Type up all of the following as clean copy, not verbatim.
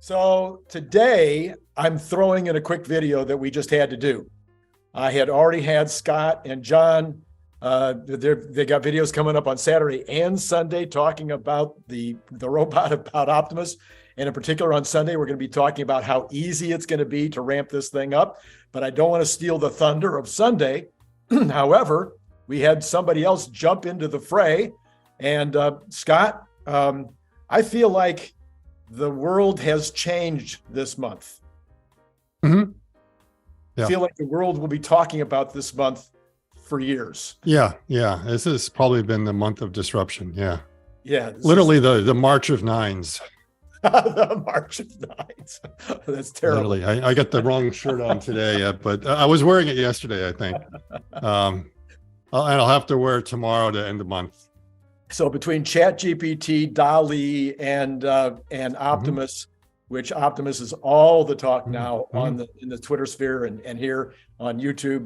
So today I'm throwing in a quick video that we just had to do. I had already had Scott and John. They got videos coming up on Saturday and Sunday talking about the robot, about Optimus. And in particular on Sunday, we're going to be talking about how easy it's going to be to ramp this thing up. But I don't want to steal the thunder of Sunday. However, we had somebody else jump into the fray. And Scott, I feel like the world has changed this month. Mm-hmm. Yeah. I feel like the world will be talking about this month for years. Yeah. This has probably been the month of disruption. Yeah. Yeah. Literally the March of Nines. The March of Nines. That's terrible. Literally. I got the wrong shirt on today, but I was wearing it yesterday, I think. And I'll have to wear it tomorrow to end the month. So between Chat GPT, Dall-e, and Optimus, which Optimus is all the talk now in the Twitter sphere and here on YouTube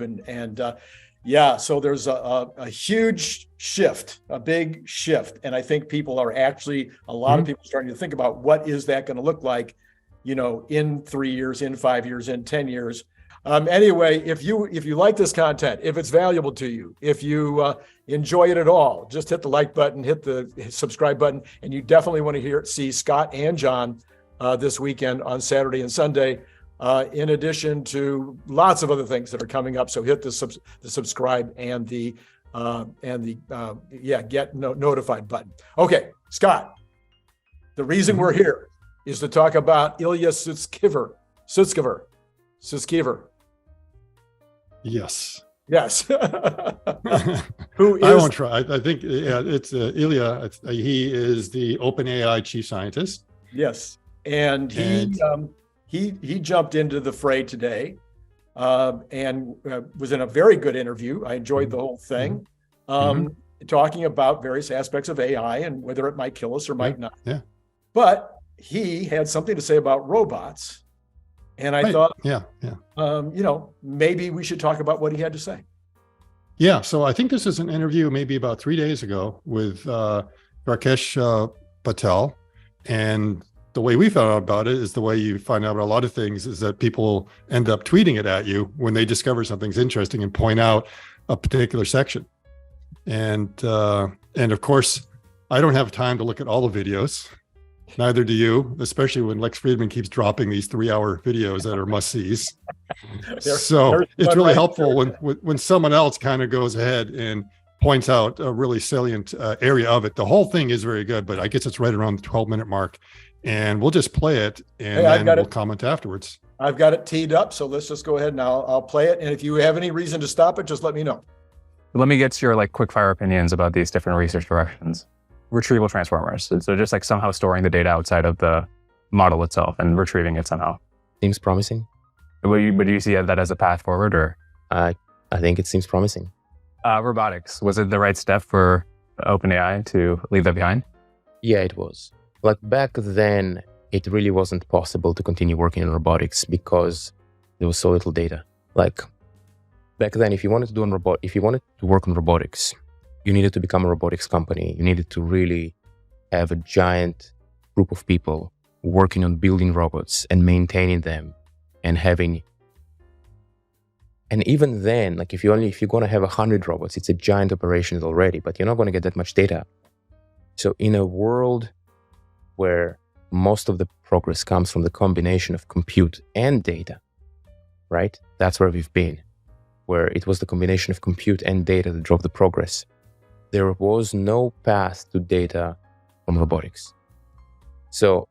so there's a huge shift, a big shift, and I think people are actually a lot of people starting to think about what is that going to look like, in 3 years, in 5 years, in 10 years. Anyway, if you like this content, if it's valuable to you, if you enjoy it at all, just hit the like button, hit the subscribe button, and you definitely want to see Scott and John this weekend on Saturday and Sunday, in addition to lots of other things that are coming up. So hit the subscribe and the get notified button. Okay, Scott, the reason we're here is to talk about Ilya Sutskever. Yes. Who is? I won't try. I think it's Ilya. He is the OpenAI chief scientist. Yes, and he jumped into the fray today, and was in a very good interview. I enjoyed the whole thing, talking about various aspects of AI and whether it might kill us or might not. Yeah. But he had something to say about robots. And I thought, maybe we should talk about what he had to say. Yeah. So I think this is an interview maybe about 3 days ago with Dwarkesh Patel. And the way we found out about it is the way you find out about a lot of things is that people end up tweeting it at you when they discover something's interesting and point out a particular section. And of course, I don't have time to look at all the videos. Neither do you, especially when Lex Friedman keeps dropping these 3-hour videos that are must-sees. So it's really helpful when someone else kind of goes ahead and points out a really salient area of it. The whole thing is very good, but I guess it's right around the 12-minute mark. And we'll just play it, and then we'll comment afterwards. I've got it teed up, so let's just go ahead and I'll play it. And if you have any reason to stop it, just let me know. Let me get your quick fire opinions about these different research directions. Retrieval transformers. So just somehow storing the data outside of the model itself and retrieving it somehow. Seems promising. But do you see that as a path forward, or? I think it seems promising. Robotics. Was it the right step for OpenAI to leave that behind? Yeah, it was. Back then, it really wasn't possible to continue working in robotics because there was so little data. Back then, if you wanted to work on robotics, you needed to become a robotics company. You needed to really have a giant group of people working on building robots and maintaining them and even then, if you're going to have 100 robots, it's a giant operation already, but you're not going to get that much data. So in a world where most of the progress comes from the combination of compute and data, right? That's where we've been, where it was the combination of compute and data that drove the progress. There was no path to data from robotics. So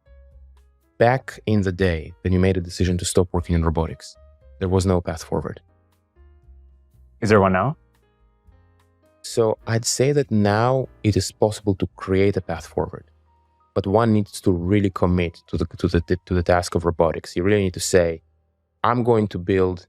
back in the day, when you made a decision to stop working in robotics, there was no path forward. Is there one now? So I'd say that now it is possible to create a path forward, but one needs to really commit to the task of robotics. You really need to say, I'm going to build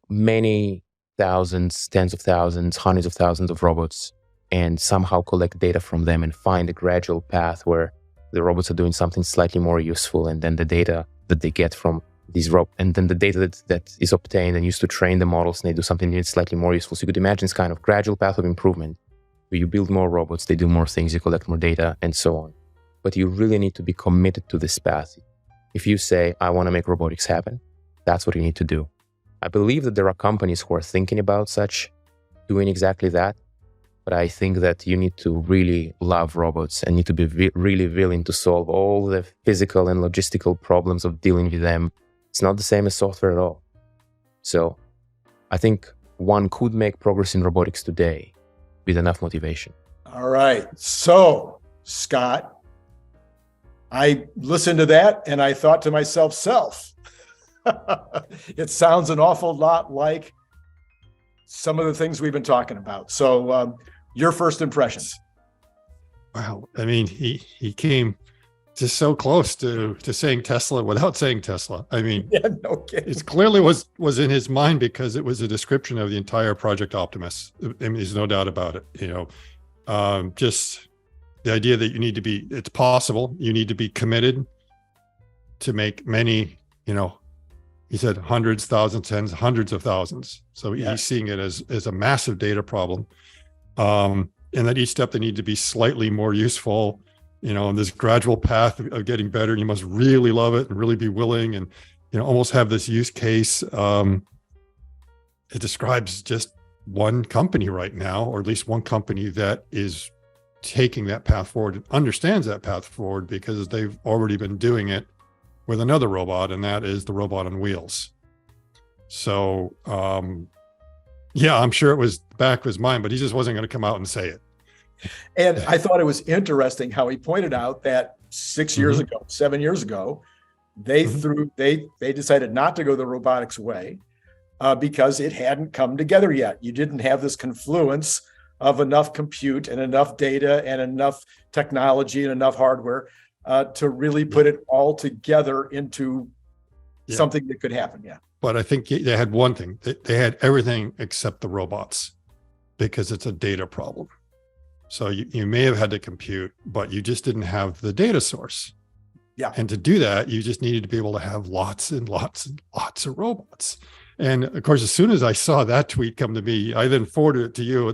many thousands, tens of thousands, hundreds of thousands of robots and somehow collect data from them and find a gradual path where the robots are doing something slightly more useful, and then the data that they get from these robots, and then the data that is obtained and used to train the models, and they do something that's slightly more useful. So you could imagine this kind of gradual path of improvement where you build more robots, they do more things, you collect more data, and so on. but you really need to be committed to this path. If you say, I want to make robotics happen, that's what you need to do. I believe that there are companies who are thinking about doing exactly that, but I think that you need to really love robots and need to be really willing to solve all the physical and logistical problems of dealing with them. It's not the same as software at all. So I think one could make progress in robotics today with enough motivation. All right. So, Scott, I listened to that and I thought to myself, it sounds an awful lot like some of the things we've been talking about. So, your first impressions? Wow. I mean, he came just so close to saying Tesla without saying Tesla. I mean, yeah, no kidding. It clearly was in his mind because it was a description of the entire Project Optimus. I mean, there's no doubt about it. Just the idea that it's possible. You need to be committed to make many, he said hundreds, thousands, tens, hundreds of thousands. So he's seeing it as a massive data problem. And that each step they need to be slightly more useful, on this gradual path of getting better. You must really love it and really be willing and, almost have this use case. It describes just one company right now, or at least one company that is taking that path forward and understands that path forward because they've already been doing it with another robot, and that is the robot on wheels. So, yeah, I'm sure it was the back of his mind, but he just wasn't going to come out and say it. And I thought it was interesting how he pointed out that 7 years ago, they decided not to go the robotics way because it hadn't come together yet. You didn't have this confluence of enough compute and enough data and enough technology and enough hardware to really put it all together into something that could happen. Yeah. But I think they had one thing. They had everything except the robots because it's a data problem. So you may have had to compute, but you just didn't have the data source. Yeah. And to do that, you just needed to be able to have lots and lots and lots of robots. And of course, as soon as I saw that tweet come to me, I then forwarded it to you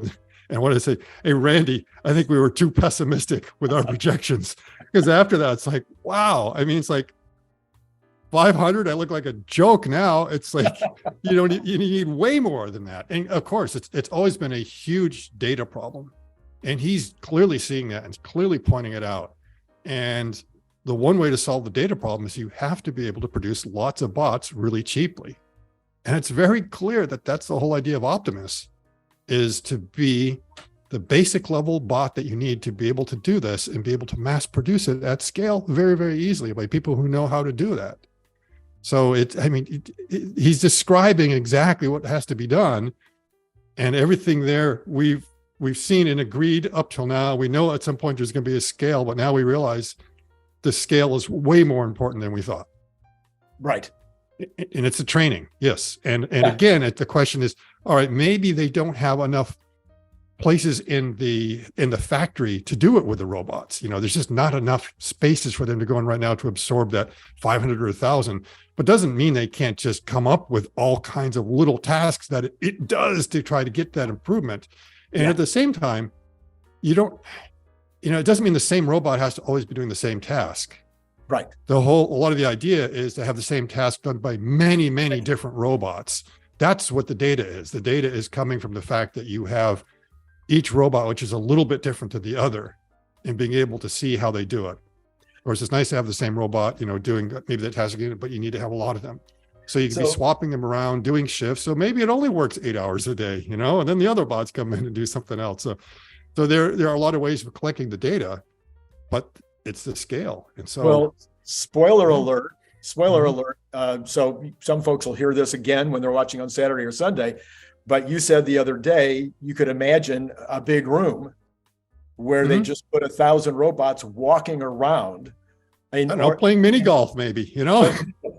and wanted to say, hey, Randy, I think we were too pessimistic with our projections. Because after that, it's like, wow. I mean, it's like 500, I look like a joke now. It's like, you need way more than that. And of course, it's always been a huge data problem. And he's clearly seeing that and clearly pointing it out. And the one way to solve the data problem is you have to be able to produce lots of bots really cheaply. And it's very clear that that's the whole idea of Optimus, is to be the basic level bot that you need to be able to do this and be able to mass produce it at scale very, very easily by people who know how to do that. So he's describing exactly what has to be done, and everything there we've seen and agreed up till now. We know at some point there's going to be a scale, but now we realize the scale is way more important than we thought. Right. And it's a training. Yes. And again, the question is, all right, maybe they don't have enough places in the factory to do it with the robots. There's just not enough spaces for them to go in right now to absorb that 500 or 1,000, but doesn't mean they can't just come up with all kinds of little tasks that it does to try to get that improvement. And at the same time, it doesn't mean the same robot has to always be doing the same task. Right. A lot of the idea is to have the same task done by many, many different robots. That's what the data is. The data is coming from the fact that you have each robot, which is a little bit different to the other, and being able to see how they do it. Of course, it's nice to have the same robot, doing maybe that task again, but you need to have a lot of them. So you can be swapping them around, doing shifts. So maybe it only works 8 hours a day, and then the other bots come in and do something else. So there are a lot of ways of collecting the data, but it's the scale. And so, well, spoiler alert. So some folks will hear this again when they're watching on Saturday or Sunday, but you said the other day, you could imagine a big room where they just put 1,000 robots walking around. Playing mini golf, maybe,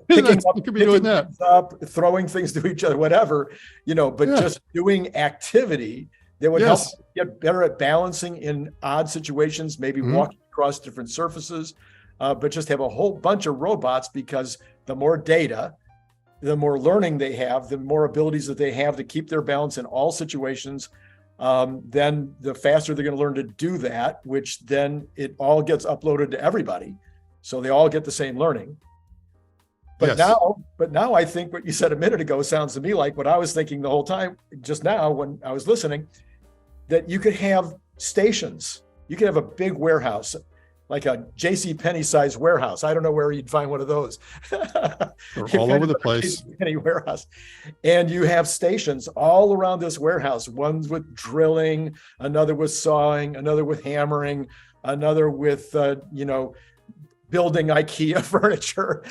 picking up, throwing things to each other, whatever, just doing activity that would help get better at balancing in odd situations, maybe walking across different surfaces, but just have a whole bunch of robots, because the more data, the more learning they have, the more abilities that they have to keep their balance in all situations, then the faster they're going to learn to do that, which then it all gets uploaded to everybody. So they all get the same learning. But now I think what you said a minute ago sounds to me like what I was thinking the whole time just now when I was listening, that you could have stations. You could have a big warehouse, like a JCPenney sized warehouse. I don't know where you'd find one of those. They're all over the place. JCPenney warehouse. And you have stations all around this warehouse, one's with drilling, another with sawing, another with hammering, another with, building IKEA furniture,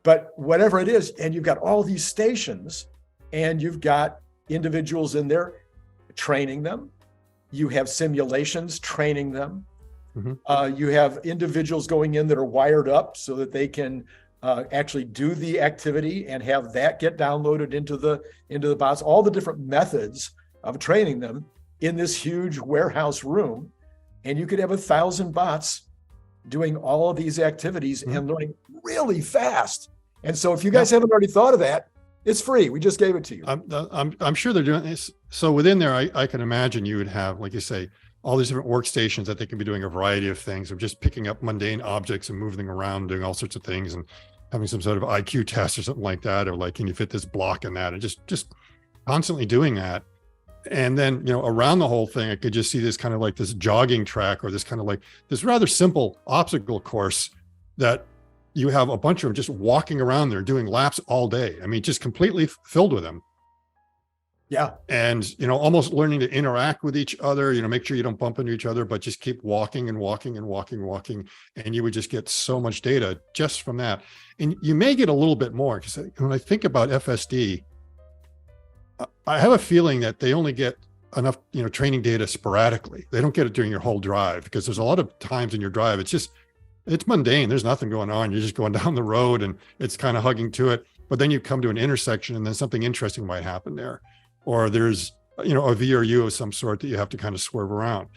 but whatever it is, and you've got all these stations, and you've got individuals in there training them. You have simulations training them. You have individuals going in that are wired up so that they can actually do the activity and have that get downloaded into the bots. All the different methods of training them in this huge warehouse room, and you could have 1,000 bots doing all of these activities and learning really fast. And so if you guys haven't already thought of that, it's free. We just gave it to you. I'm sure they're doing this. So within there, I can imagine you would have, like you say, all these different workstations that they can be doing a variety of things, of just picking up mundane objects and moving them around, doing all sorts of things, and having some sort of IQ test or something like that, or like, can you fit this block in that, and just constantly doing that. And then, around the whole thing, I could just see this kind of like this jogging track, or this kind of like this rather simple obstacle course that you have a bunch of them just walking around there doing laps all day. I mean, just completely filled with them. Yeah. And, almost learning to interact with each other, make sure you don't bump into each other, but just keep walking and walking and walking. And you would just get so much data just from that. And you may get a little bit more, because when I think about FSD, I have a feeling that they only get enough, training data sporadically. They don't get it during your whole drive, because there's a lot of times in your drive, it's mundane. There's nothing going on. You're just going down the road and it's kind of hugging to it. But then you come to an intersection and then something interesting might happen there. Or there's, a V or U of some sort that you have to kind of swerve around.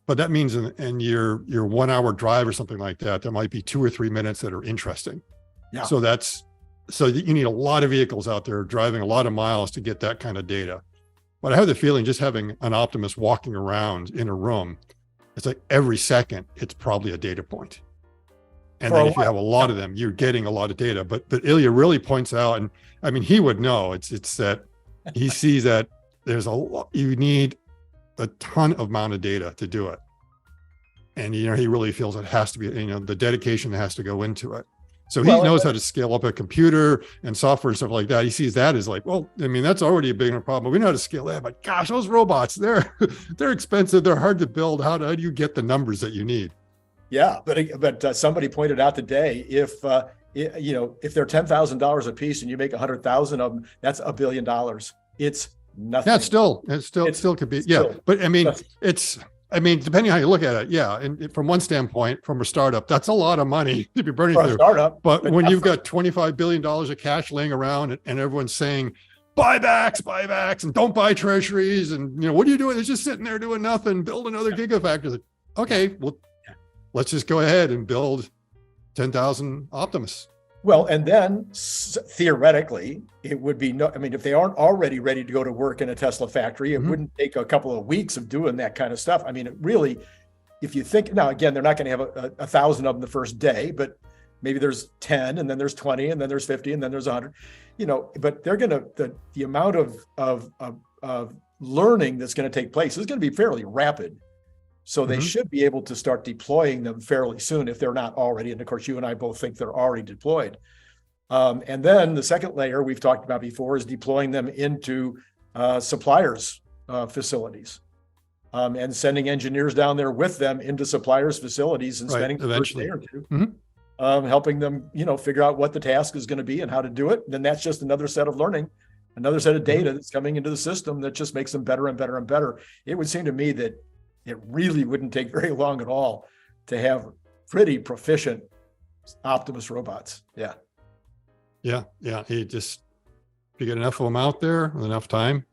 But that means in your 1 hour drive or something like that, there might be 2 or 3 minutes that are interesting. Yeah. So you need a lot of vehicles out there driving a lot of miles to get that kind of data. But I have the feeling just having an Optimus walking around in a room, it's like every second, it's probably a data point. And then if you have a lot of them, you're getting a lot of data. But Ilya really points out, and I mean, he would know, it's that he sees that there's you need a ton of amount of data to do it. And, he really feels it has to be, the dedication that has to go into it. So he knows how to scale up a computer and software and stuff like that. He sees that as like, well, I mean, that's already a big problem. We know how to scale that, but gosh, those robots, they're expensive. They're hard to build. How do you get the numbers that you need? Yeah, but somebody pointed out today, if they're $10,000 a piece and you make 100,000 of them, that's $1 billion. It's nothing. Yeah, it still could be. Yeah, but I mean, depending how you look at it, yeah. And from one standpoint, from a startup, that's a lot of money to be burning through. Startup, but when you've got $25 billion of cash laying around and everyone's saying buybacks, and don't buy treasuries, and what are you doing? It's just sitting there doing nothing. Build another gigafactory. Okay, well, let's just go ahead and build 10,000 Optimus. Well, and then theoretically, it would be if they aren't already ready to go to work in a Tesla factory, it wouldn't take a couple of weeks of doing that kind of stuff. I mean, it really, if you think, now again, they're not going to have 1,000 of them the first day, but maybe there's 10, and then there's 20, and then there's 50, and then there's 100, but they're going to, the amount of learning that's going to take place is going to be fairly rapid. So they should be able to start deploying them fairly soon if they're not already. And of course, you and I both think they're already deployed. And then the second layer we've talked about before is deploying them into suppliers' facilities and sending engineers down there with them into suppliers' facilities and spending the first day or two, helping them, figure out what the task is going to be and how to do it. And then that's just another set of learning, another set of data that's coming into the system that just makes them better and better and better. It would seem to me that it really wouldn't take very long at all to have pretty proficient Optimus robots. Yeah. If you get enough of them out there with enough time,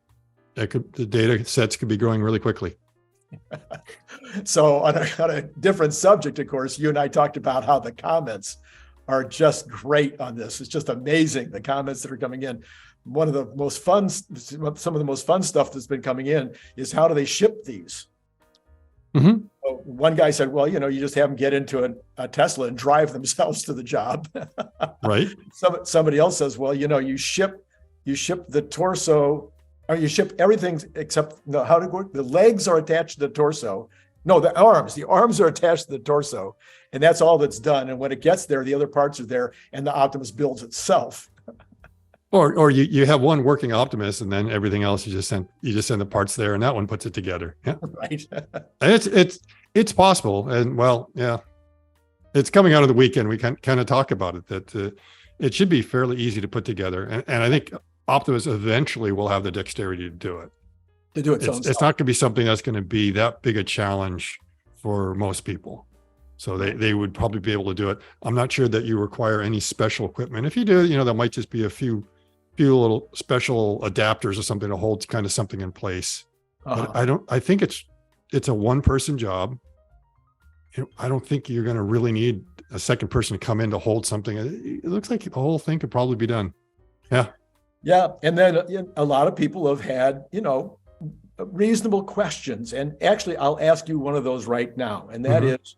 the data sets could be growing really quickly. So on a different subject, of course, you and I talked about how the comments are just great on this. It's just amazing, the comments that are coming in. one of the most fun, some of the most fun stuff that's been coming in is how do they ship these? Mm-hmm. So one guy said, well, you just have them get into a Tesla and drive themselves to the job. Right. Somebody else says, well, you ship the torso, or you ship everything except how to work. The legs are attached to the torso. No, the arms are attached to the torso, and that's all that's done. And when it gets there, the other parts are there, and the Optimus builds itself. Or you have one working Optimus, and then everything else you just send the parts there, and that one puts it together. Yeah, right. And it's possible, and well, yeah, it's coming out of the weekend. We can kind of talk about it that it should be fairly easy to put together, and I think Optimus eventually will have the dexterity to do it. To do it, it's not going to be something that's going to be that big a challenge for most people. So they would probably be able to do it. I'm not sure that you require any special equipment. If you do, there might just be a few little special adapters or something to hold kind of something in place. But I think it's a one-person job. I don't think you're going to really need a second person to come in to hold something. It looks like the whole thing could probably be done. Yeah. Yeah. And then a lot of people have had, reasonable questions. And actually, I'll ask you one of those right now. And that is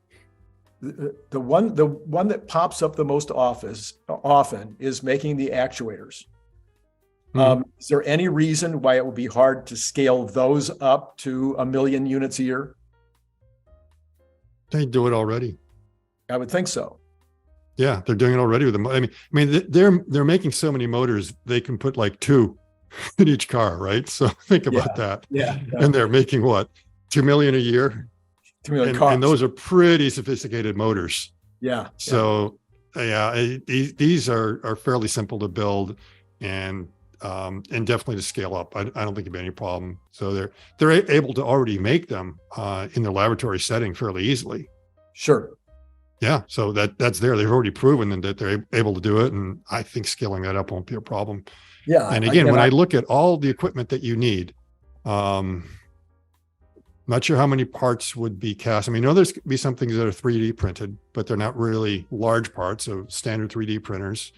the one that pops up the most often is making the actuators. Is there any reason why it would be hard to scale those up to 1 million units a year? They do it already. I would think so. Yeah, they're doing it already with them. I mean, they're making so many motors they can put like 2 in each car, right? So think about that. Yeah. And they're making what, 2 million a year? 2 million cars. And those are pretty sophisticated motors. Yeah. So these are fairly simple to build and definitely to scale up. I don't think it'd be any problem. So they're able to already make them in their laboratory setting fairly easily. Sure. Yeah. So that's there. They've already proven that they're able to do it. And I think scaling that up won't be a problem. Yeah. And again, when I look at all the equipment that you need, not sure how many parts would be cast. I mean, there's going to be some things that are 3D printed, but they're not really large parts of standard 3D printers.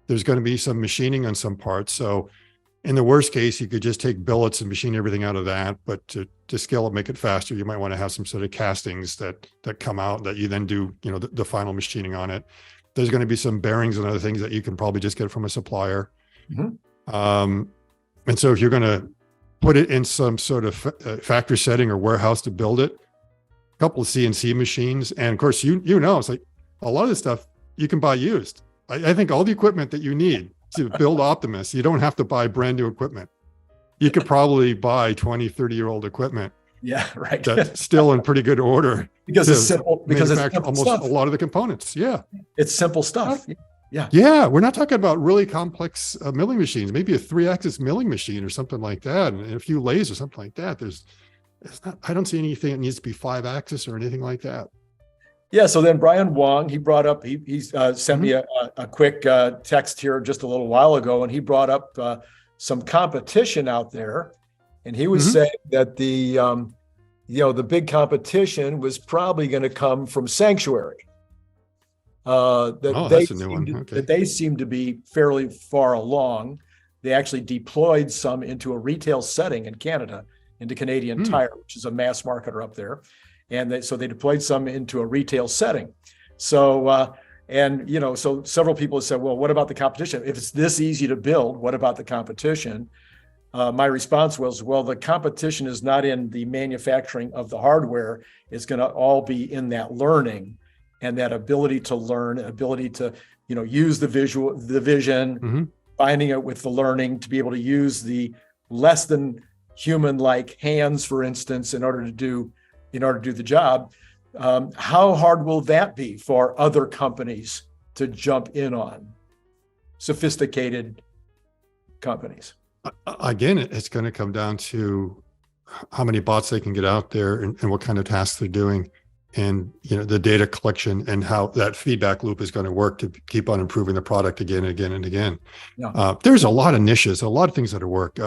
There's going to be some machining on some parts. So in the worst case, you could just take billets and machine everything out of that. But to scale it, make it faster, you might want to have some sort of castings that come out that you then do, the final machining on it. There's going to be some bearings and other things that you can probably just get from a supplier. And so if you're going to put it in some sort of factory setting or warehouse to build it, a couple of CNC machines. And of course, it's like a lot of this stuff you can buy used. I think all the equipment that you need to build Optimus, you don't have to buy brand new equipment. You could probably buy 20, 30-year-old equipment. Yeah, right. That's still in pretty good order. Because it's simple. Because it's simple almost stuff. A lot of the components. Yeah. It's simple stuff. Yeah. Yeah. We're not talking about really complex milling machines, maybe a 3-axis milling machine or something like that. And a few lathes or something like that. I don't see anything that needs to be 5-axis or anything like that. Yeah. So then Brian Wong, he brought up, he sent me a quick text here just a little while ago, and he brought up some competition out there. And he was saying that the big competition was probably going to come from Sanctuary. That's a new one. Okay. That they seem to be fairly far along. They actually deployed some into a retail setting in Canada, into Canadian Tire, which is a mass marketer up there. And so they deployed some into a retail setting. So, so several people have said, well, what about the competition? If it's this easy to build, what about the competition? My response was, well, the competition is not in the manufacturing of the hardware. It's going to all be in that learning and that ability to learn, ability to, use the vision, finding it with the learning, to be able to use the less than human-like hands, for instance, in order to do the job. How hard will that be for other companies to jump in on? Sophisticated companies. Again, it's going to come down to how many bots they can get out there and what kind of tasks they're doing, and the data collection and how that feedback loop is going to work to keep on improving the product again and again and again. Yeah. There's a lot of niches, a lot of things that work.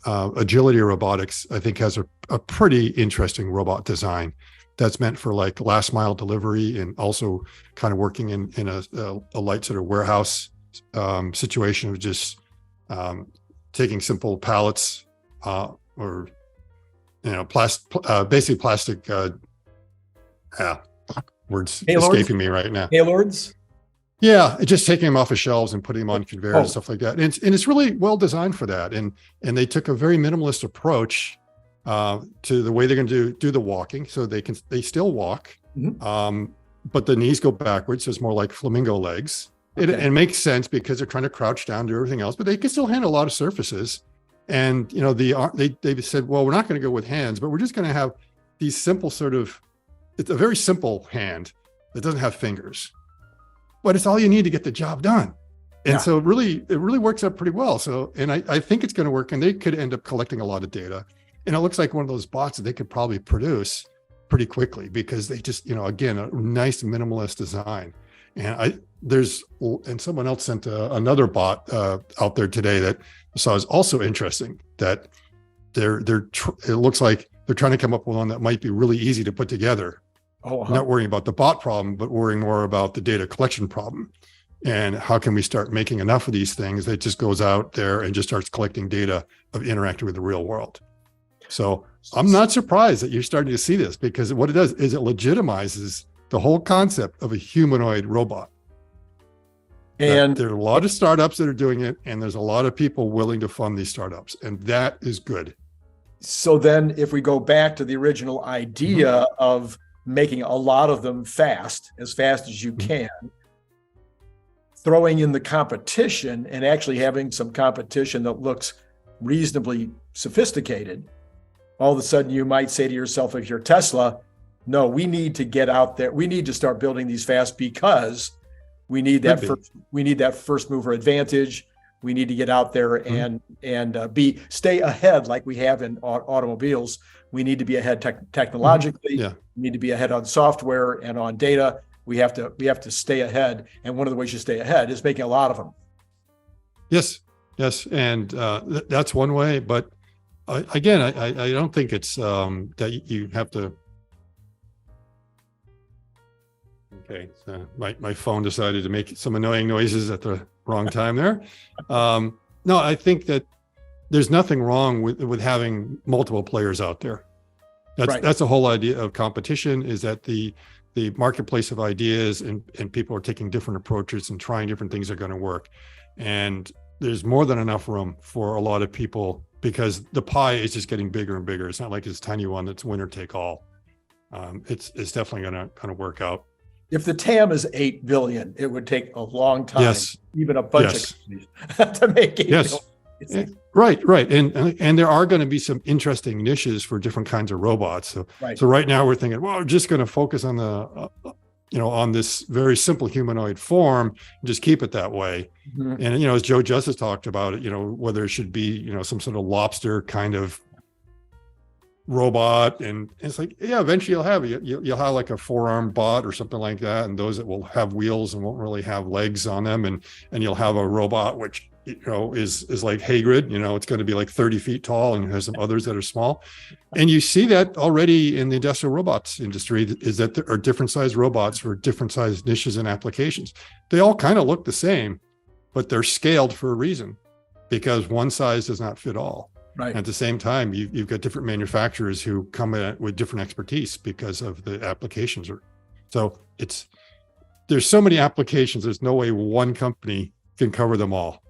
Agility Robotics, I think, has a pretty interesting robot design that's meant for like last mile delivery and also kind of working in a light sort of warehouse situation of just taking simple pallets or basically plastic. Words escaping me right now. Gaylords? Yeah, just taking them off of shelves and putting them on conveyors and stuff like that. And it's really well designed for that. And they took a very minimalist approach to the way they're going to do the walking. So they still walk, but the knees go backwards. So it's more like flamingo legs. Okay. It makes sense because they're trying to crouch down, do everything else, but they can still handle a lot of surfaces. And they said, well, we're not going to go with hands, but we're just going to have these simple it's a very simple hand that doesn't have fingers, but it's all you need to get the job done. And so it really works out pretty well. So, and I think it's going to work, and they could end up collecting a lot of data. And it looks like one of those bots that they could probably produce pretty quickly because they just, again, a nice minimalist design. And someone else sent another bot out there today that I saw is also interesting, that it looks like they're trying to come up with one that might be really easy to put together. Not worrying about the bot problem, but worrying more about the data collection problem. And how can we start making enough of these things that just goes out there and just starts collecting data of interacting with the real world. So I'm not surprised that you're starting to see this, because what it does is it legitimizes the whole concept of a humanoid robot. And there are a lot of startups that are doing it, and there's a lot of people willing to fund these startups, and that is good. So then if we go back to the original idea of making a lot of them as fast as you can, throwing in the competition and actually having some competition that looks reasonably sophisticated, all of a sudden you might say to yourself, if you're Tesla, no, we need to get out there. We need to start building these fast because we need that first mover advantage. We need to get out there and stay ahead like we have in automobiles. We need to be ahead technologically. We need to be ahead on software and on data. We have to stay ahead. And one of the ways you stay ahead is making a lot of them. Yes. And that's one way. But again, I don't think it's that you have to. Okay, so my phone decided to make some annoying noises at the wrong time there. No, I think that there's nothing wrong with having multiple players out there. That's the whole idea of competition, is that the marketplace of ideas and people are taking different approaches and trying different things that are going to work. And there's more than enough room for a lot of people, because the pie is just getting bigger and bigger. It's not like it's a tiny one that's winner take all. It's definitely going to work out. If the TAM is 8 billion, it would take a long time, even a bunch of companies to make it. Yes. Right. And there are going to be some interesting niches for different kinds of robots. So right now we're thinking, well, we're just going to focus on the, on this very simple humanoid form and just keep it that way. And, as Joe Justice talked about it, whether it should be, some sort of lobster kind of robot. And it's like, eventually you'll have like a 4-arm bot or something like that. And those that will have wheels and won't really have legs on them. And you'll have a robot, which, is like Hagrid, it's going to be like 30 feet tall, and has some others that are small. And you see that already in the industrial robots industry, is that there are different sized robots for different sized niches and applications. They all kind of look the same, but they're scaled for a reason, because one size does not fit all. Right. At the same time, you've got different manufacturers who come in with different expertise because of the applications. So there's so many applications, there's no way one company can cover them all.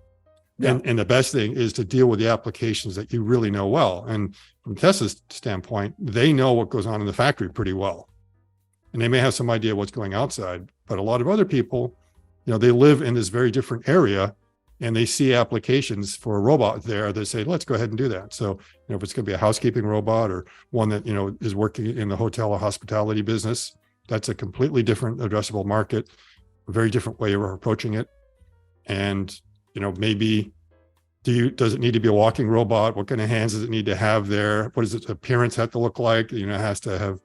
And the best thing is to deal with the applications that you really know well. And from Tesla's standpoint, they know what goes on in the factory pretty well. And they may have some idea what's going outside, but a lot of other people, they live in this very different area, and they see applications for a robot there. They say, let's go ahead and do that. So, if it's going to be a housekeeping robot, or one that, is working in the hotel or hospitality business, that's a completely different addressable market, a very different way of approaching it. And, maybe does it need to be a walking robot? What kind of hands does it need to have there? What does its appearance have to look like? It has to have,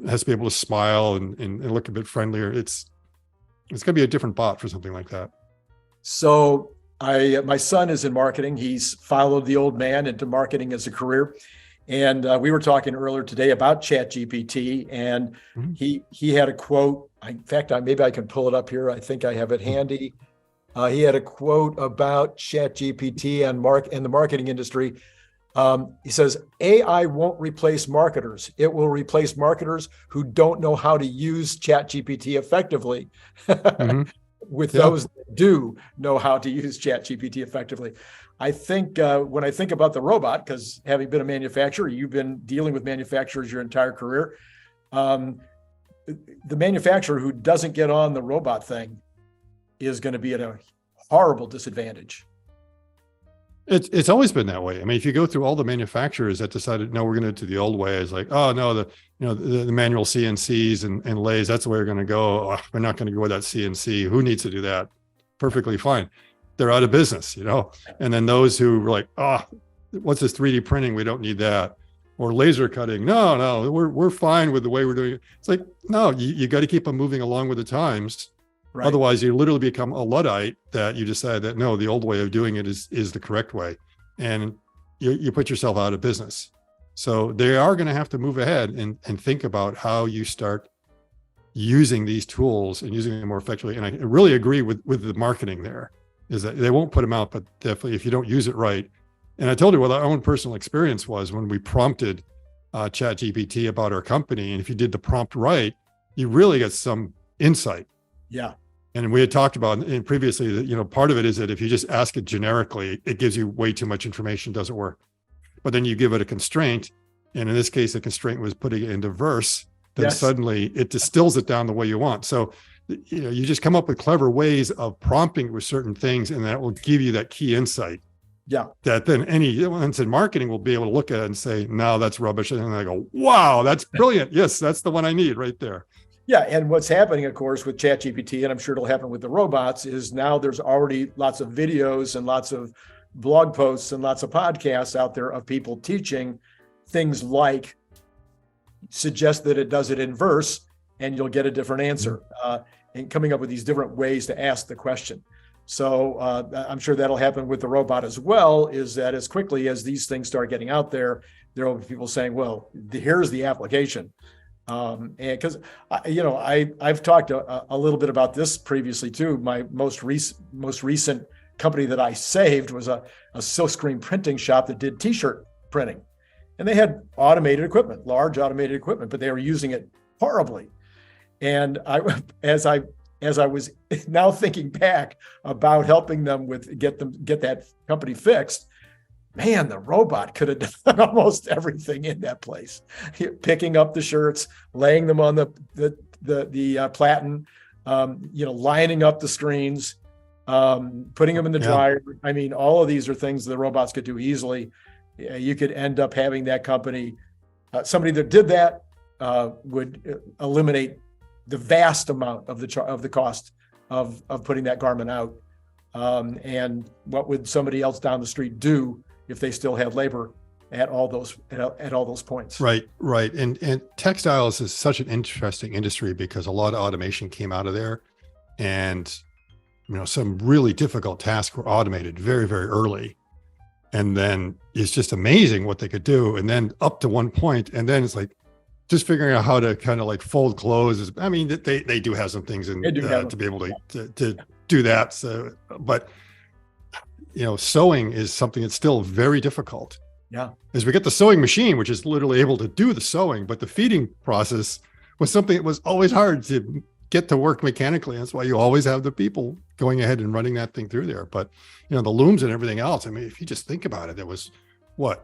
has to be able to smile and look a bit friendlier. It's going to be a different bot for something like that. So my son is in marketing. He's followed the old man into marketing as a career. And we were talking earlier today about Chat GPT, and he had a quote. In fact, maybe I can pull it up here. I think I have it handy. He had a quote about Chat GPT and the marketing industry. He says, AI won't replace marketers. It will replace marketers who don't know how to use Chat GPT effectively Mm-hmm. with Yeah. those that do know how to use Chat GPT effectively. I think when I think about the robot, because having been a manufacturer, you've been dealing with manufacturers your entire career. The manufacturer who doesn't get on the robot thing is going to be at a horrible disadvantage. It's always been that way. I mean, if you go through all the manufacturers that decided, no, we're going to do the old way, it's like, oh no, the manual CNCs and lathes, that's the way we're going to go. Oh, we're not going to go with that CNC. Who needs to do that? Perfectly fine. They're out of business, And then those who were like, oh, what's this 3D printing? We don't need that. Or laser cutting. No, we're fine with the way we're doing it. It's like, no, you got to keep on moving along with the times. Right. Otherwise, you literally become a Luddite that you decide that, no, the old way of doing it is the correct way. And you put yourself out of business. So they are going to have to move ahead and think about how you start using these tools and using them more effectively. And I really agree with the marketing there, is that they won't put them out, but definitely if you don't use it right. And I told you what our own personal experience was when we prompted Chat GPT about our company. And if you did the prompt right, you really get some insight. Yeah. And we had talked about previously that, part of it is that if you just ask it generically, it gives you way too much information, doesn't work. But then you give it a constraint. And in this case, the constraint was putting it into verse. Then suddenly it distills it down the way you want. So, you just come up with clever ways of prompting with certain things, and that will give you that key insight. Yeah. That then anyone in marketing will be able to look at it and say, no, that's rubbish. And then they go, wow, that's brilliant. Yes, that's the one I need right there. Yeah, and what's happening, of course, with ChatGPT, and I'm sure it'll happen with the robots, is now there's already lots of videos and lots of blog posts and lots of podcasts out there of people teaching things like suggest that it does it in verse, and you'll get a different answer, and coming up with these different ways to ask the question. So I'm sure that'll happen with the robot as well, is that as quickly as these things start getting out there, there will be people saying, well, here's the application. And because I've talked a little bit about this previously too. My most recent company that I saved was a silkscreen printing shop that did T-shirt printing, and they had automated equipment, large automated equipment, but they were using it horribly. And as I was now thinking back about helping them get that company fixed, man, the robot could have done almost everything in that place. Picking up the shirts, laying them on the platen, lining up the screens, putting them in the dryer. I mean, all of these are things the robots could do easily. You could end up having that company, somebody that did that would eliminate the vast amount of the cost of putting that garment out. And what would somebody else down the street do if they still had labor at all those points? Right. And textiles is such an interesting industry because a lot of automation came out of there, and some really difficult tasks were automated very, very early. And then it's just amazing what they could do. And then up to one point, and then it's like just figuring out how to kind of like fold clothes. I mean, they do have some things to be able to do that. So, but sewing is something that's still very difficult. Yeah. As we get the sewing machine, which is literally able to do the sewing, but the feeding process was something that was always hard to get to work mechanically. That's why you always have the people going ahead and running that thing through there. But, the looms and everything else, I mean, if you just think about it, there was late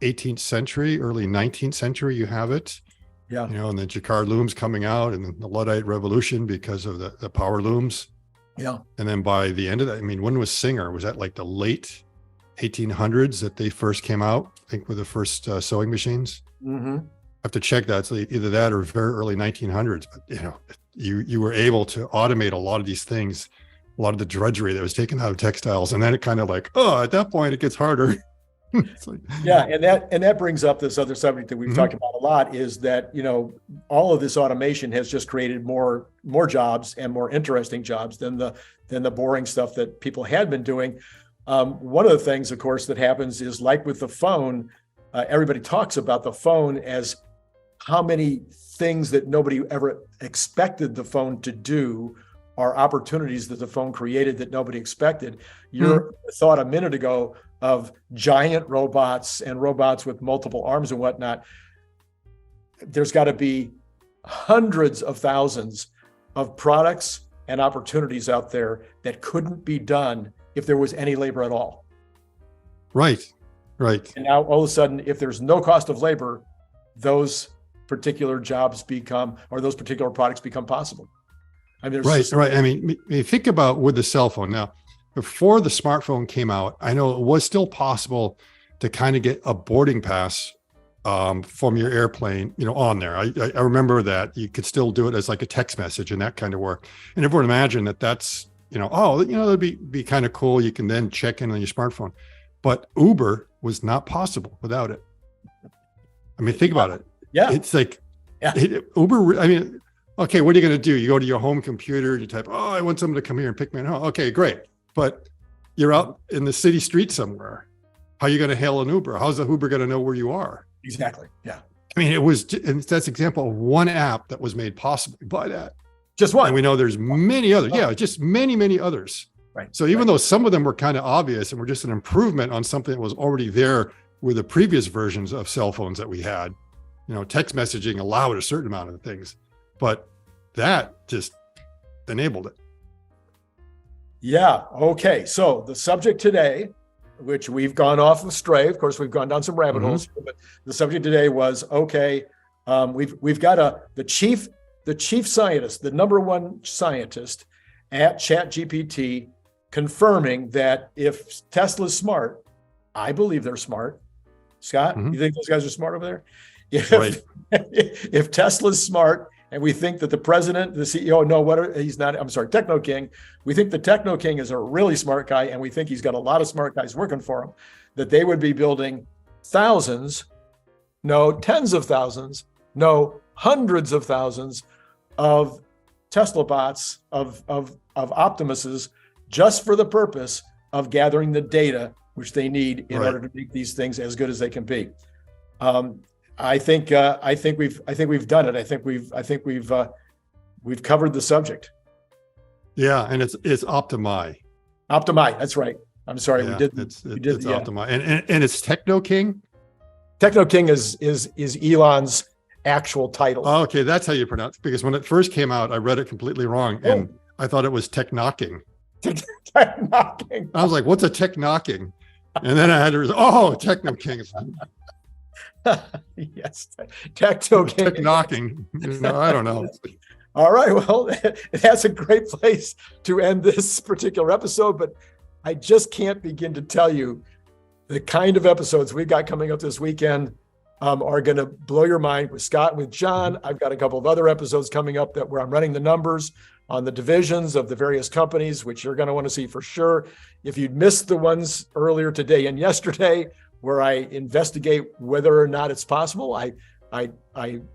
18th century, early 19th century, you have it. Yeah. And the Jacquard looms coming out, and the Luddite revolution because of the power looms. Yeah. And then by the end of that, I mean, when was Singer? Was that like the late 1800s that they first came out? I think with the first sewing machines. Mm-hmm. I have to check that. So either that or very early 1900s. But you were able to automate a lot of these things, a lot of the drudgery that was taken out of textiles, and then it kind of like, at that point it gets harder. Like, and that brings up this other subject that we've talked about a lot, is that all of this automation has just created more jobs and more interesting jobs than the boring stuff that people had been doing. One of the things, of course, that happens is, like with the phone, everybody talks about the phone as how many things that nobody ever expected the phone to do are opportunities that the phone created that nobody expected. Your thought a minute ago of giant robots and robots with multiple arms and whatnot, there's got to be hundreds of thousands of products and opportunities out there that couldn't be done if there was any labor at all. Right. And now all of a sudden, if there's no cost of labor, those particular jobs become, or those particular products become possible. I mean, right. I mean, think about with the cell phone now. Before the smartphone came out, I know it was still possible to kind of get a boarding pass from your airplane, on there. I remember that you could still do it as like a text message and that kind of work. And everyone imagined that's, that'd be kind of cool. You can then check in on your smartphone. But Uber was not possible without it. I mean, think about it. Yeah. It's like Uber. I mean, okay, what are you going to do? You go to your home computer, you type, I want someone to come here and pick me up. Okay, great. But you're out in the city street somewhere. How are you going to hail an Uber? How's the Uber going to know where you are? Exactly. Yeah. I mean, and that's an example of one app that was made possible by that. Just one. And we know there's many others. Yeah, just many others. Right. So even though some of them were kind of obvious and were just an improvement on something that was already there with the previous versions of cell phones that we had, text messaging allowed a certain amount of things, but that just enabled it. Yeah. Okay. So the subject today, which we've gone off astray, of course, we've gone down some rabbit holes, but the subject today was, we've got the chief scientist, the number one scientist at Chat GPT, confirming that if Tesla's smart, I believe they're smart. Scott, you think those guys are smart over there? If Tesla's smart, and we think that the president, the CEO, he's not, I'm sorry, Techno King, we think the Techno King is a really smart guy, and we think he's got a lot of smart guys working for him, that they would be building tens of thousands, hundreds of thousands of Tesla bots, of Optimuses, just for the purpose of gathering the data which they need in order to make these things as good as they can be. I think we've done it. I think we've covered the subject. Yeah, and it's Optimi. Optimi, that's right. I'm sorry, yeah, we did. It's Optimi, and it's Techno King. Techno King is Elon's actual title. Oh, okay, that's how you pronounce it. Because when it first came out, I read it completely wrong, and I thought it was Tech Knocking. Tech Knocking. I was like, "What's a Tech Knocking?" And then I had to, Techno King. Yes, Techno King. Tech Knocking. I don't know. All right, well, that's a great place to end this particular episode, but I just can't begin to tell you the kind of episodes we've got coming up this weekend are going to blow your mind with Scott and with John. I've got a couple of other episodes coming up where I'm running the numbers on the divisions of the various companies, which you're going to want to see for sure. If you'd missed the ones earlier today and yesterday, where I investigate whether or not it's possible,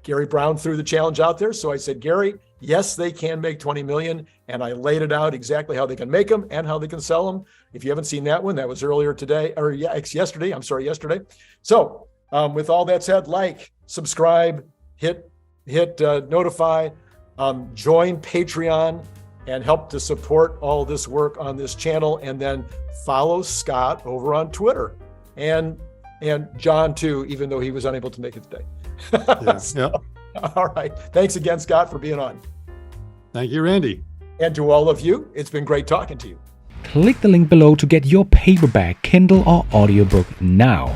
Gary Brown threw the challenge out there. So I said, Gary, yes, they can make 20 million. And I laid it out exactly how they can make them and how they can sell them. If you haven't seen that one, that was earlier today, or yesterday. Yesterday. So with all that said, subscribe, hit notify, join Patreon, and help to support all this work on this channel. And then follow Scott over on Twitter, and John too, even though he was unable to make it today. All right. Thanks again, Scott, for being on. Thank you, Randy. And to all of you, it's been great talking to you. Click the link below to get your paperback, Kindle, or audiobook now.